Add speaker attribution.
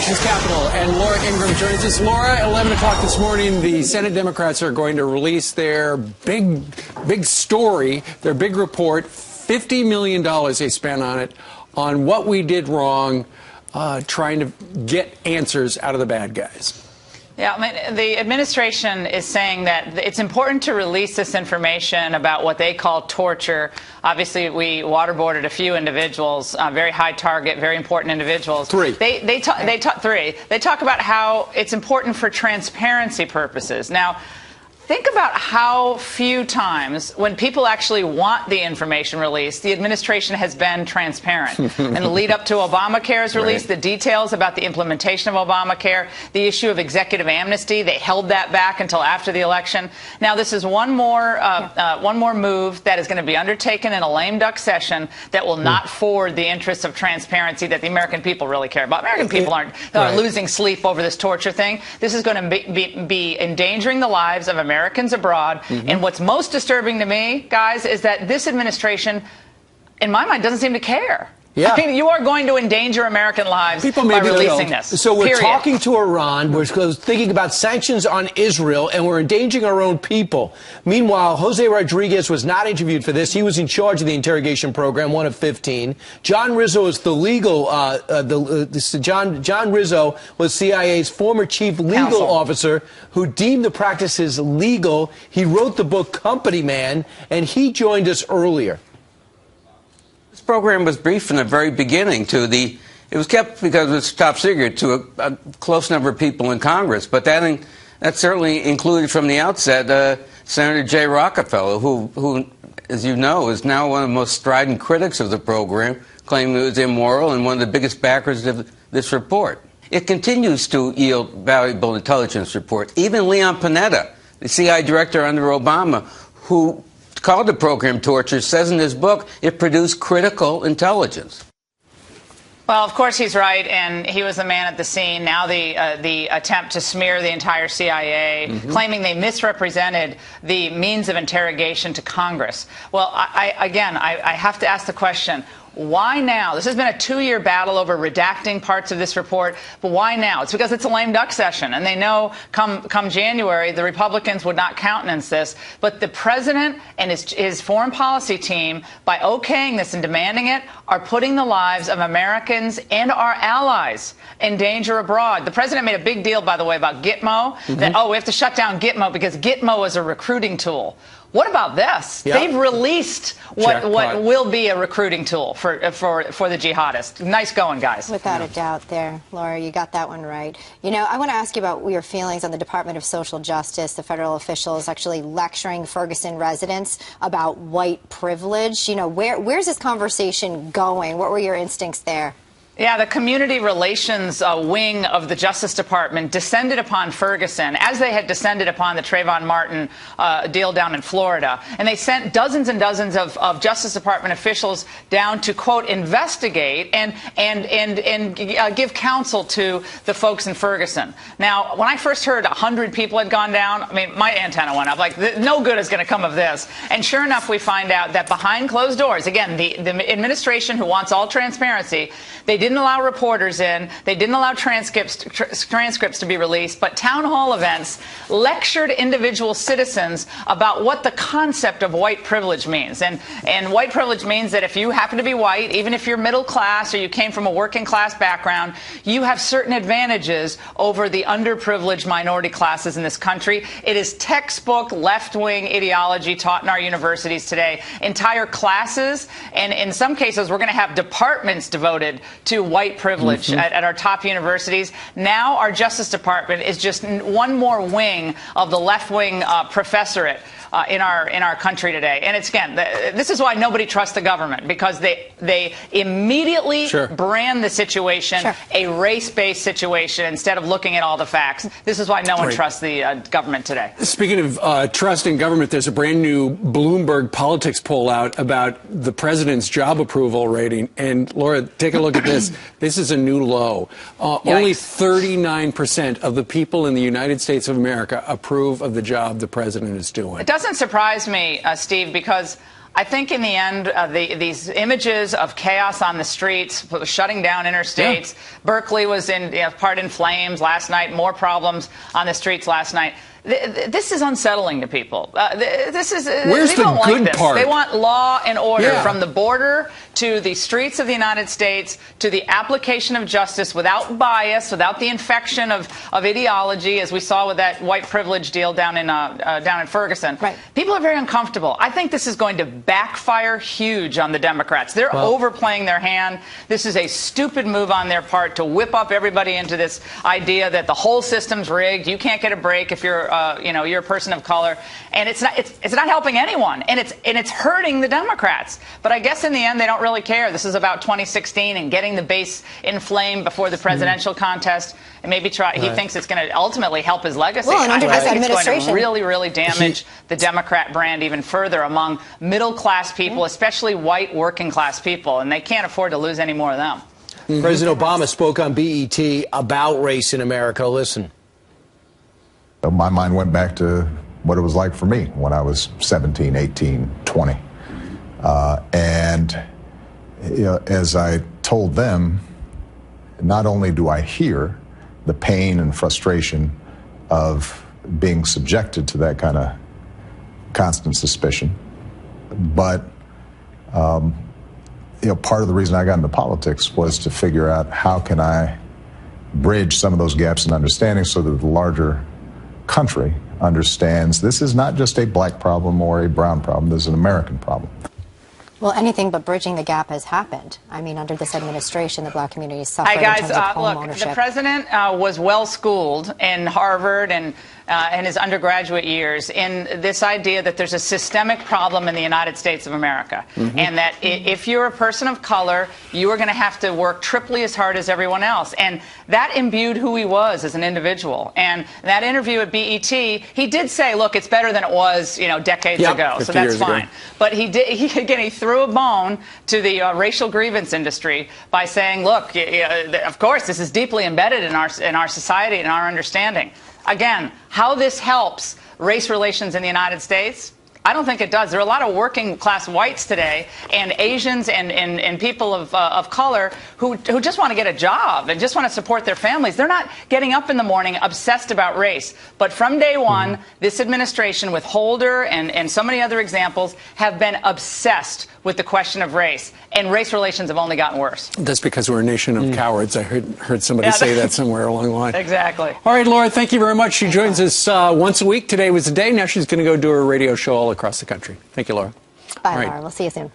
Speaker 1: nation's capital, and Laura Ingraham joins us. Laura, 11 o'clock this morning, the Senate Democrats are going to release their big story, their big report, $50 million they spent on it, on what we did wrong, trying to get answers out of the bad guys.
Speaker 2: Yeah, I mean, the administration is saying that it's important to release this information about what they call torture. Obviously, we waterboarded a few individuals, very high target, very important individuals.
Speaker 1: Three.
Speaker 2: They talk about how it's important for transparency purposes. Now, think about how few times, when people actually want the information released, the administration has been transparent. In the lead up to Obamacare's release, the details about the implementation of Obamacare, the issue of executive amnesty, they held that back until after the election. Now, this is one more move that is going to be undertaken in a lame duck session that will not forward the interests of transparency that the American people really care about. American people aren't losing sleep over this torture thing. This is going to be endangering the lives of Americans abroad. And what's most disturbing to me, guys, is that this administration, in my mind, doesn't seem to care.
Speaker 3: Yeah.
Speaker 2: I mean, you are going to endanger American lives by releasing this.
Speaker 3: So we're
Speaker 2: period.
Speaker 3: talking to Iran, we're thinking about sanctions on Israel, and we're endangering our own people. Meanwhile, Jose Rodriguez was not interviewed for this. He was in charge of the interrogation program, one of 15. John Rizzo is the legal, John Rizzo was CIA's former chief legal officer who deemed the practices legal. He wrote the book Company Man, and he joined us earlier.
Speaker 4: This program was briefed from the very beginning it was kept because it's top secret to a close number of people in Congress, but that certainly included from the outset Senator Jay Rockefeller, who, as you know, is now one of the most strident critics of the program, claiming it was immoral and one of the biggest backers of this report. It continues to yield valuable intelligence reports. Even Leon Panetta, the CIA director under Obama, who called the program torture, says in his book it produced critical intelligence.
Speaker 2: Well, of course he's right, and he was the man at the scene. Now the attempt to smear the entire CIA, claiming they misrepresented the means of interrogation to Congress. Well, I have to ask the question, why now? This has been a 2-year battle over redacting parts of this report, but why now? It's because it's a lame duck session, and they know come January the Republicans would not countenance this. But the president and his foreign policy team, by okaying this and demanding it, are putting the lives of Americans and our allies in danger abroad. The president made a big deal, by the way, about Gitmo, that, we have to shut down Gitmo because Gitmo is a recruiting tool. What about this? Yep. They've released what will be a recruiting tool for the jihadists. Nice going, guys.
Speaker 5: Without a doubt there, Laura, you got that one right. You know, I want to ask you about your feelings on the Department of Social Justice, the federal officials actually lecturing Ferguson residents about white privilege. You know, where's this conversation going? What were your instincts there?
Speaker 2: Yeah, the community relations wing of the Justice Department descended upon Ferguson, as they had descended upon the Trayvon Martin deal down in Florida. And they sent dozens and dozens of Justice Department officials down to, quote, investigate and give counsel to the folks in Ferguson. Now, when I first heard 100 people had gone down, I mean, my antenna went up. Like, no good is going to come of this. And sure enough, we find out that behind closed doors, again, the administration who wants all transparency, they didn't allow reporters in. They didn't allow transcripts to be released. But town hall events lectured individual citizens about what the concept of white privilege means. And white privilege means that if you happen to be white, even if you're middle class or you came from a working class background, you have certain advantages over the underprivileged minority classes in this country. It is textbook left-wing ideology taught in our universities today. Entire classes, and in some cases, we're going to have departments devoted to white privilege at our top universities. Now our Justice Department is just one more wing of the left-wing professorate in our country today. And it's, again, this is why nobody trusts the government, because they immediately brand the situation a race-based situation instead of looking at all the facts. This is why no one trusts the government today.
Speaker 1: Speaking of trust in government, there's a brand new Bloomberg politics poll out about the president's job approval rating. And Laura, take a look at this. This is a new low. Only 39% of the people in the United States of America approve of the job the president is doing.
Speaker 2: It doesn't surprise me, Steve, because I think in the end, these images of chaos on the streets, shutting down interstates, Berkeley was part in flames last night, more problems on the streets last night. This is unsettling to people.
Speaker 1: Where's
Speaker 2: they don't
Speaker 1: the good
Speaker 2: like this.
Speaker 1: part?
Speaker 2: They want law and order from the border to the streets of the United States to the application of justice without bias, without the infection of ideology, as we saw with that white privilege deal down in Ferguson.
Speaker 5: Right.
Speaker 2: People are very uncomfortable. I think this is going to backfire huge on the Democrats. They're overplaying their hand. This is a stupid move on their part to whip up everybody into this idea that the whole system's rigged. You can't get a break if you're you're a person of color, and it's not helping anyone, and it's hurting the Democrats. But I guess in the end they don't really care. This is about 2016 and getting the base inflamed before the presidential contest, and maybe he thinks it's going to ultimately help his legacy.
Speaker 5: Well, and under
Speaker 2: I
Speaker 5: this
Speaker 2: think it's going to
Speaker 5: administration,
Speaker 2: really damage the Democrat brand even further among middle class people, especially white working class people, and they can't afford to lose any more of them.
Speaker 3: President Obama spoke on BET about race in America. Listen.
Speaker 6: My mind went back to what it was like for me when I was 17, 18, 20. And as I told them, not only do I hear the pain and frustration of being subjected to that kind of constant suspicion, but part of the reason I got into politics was to figure out how can I bridge some of those gaps in understanding so that the larger country understands this is not just a black problem or a brown problem, this is an American problem.
Speaker 5: Well, anything but bridging the gap has happened. I mean, under this administration, the black community has suffered in terms of home ownership.
Speaker 2: The president was well schooled in Harvard and in his undergraduate years in this idea that there's a systemic problem in the United States of America, and that if you're a person of color, you are going to have to work triply as hard as everyone else. And that imbued who he was as an individual. And that interview at BET, he did say, look, it's better than it was, decades ago, so that's fine. But he threw a bone to the racial grievance industry by saying, look, of course, this is deeply embedded in our society and our understanding. Again, how this helps race relations in the United States, I don't think it does. There are a lot of working class whites today and Asians and people of color who just want to get a job and just want to support their families. They're not getting up in the morning obsessed about race. But from day one, this administration with Holder and so many other examples have been obsessed with the question of race. And race relations have only gotten worse.
Speaker 1: That's because we're a nation of cowards. I heard somebody say that somewhere along the line.
Speaker 2: Exactly.
Speaker 1: All right, Laura, thank you very much. She joins us once a week. Today was the day. Now she's going to go do her radio show all across the country. Thank you, Laura.
Speaker 5: Bye, Laura. We'll see you soon.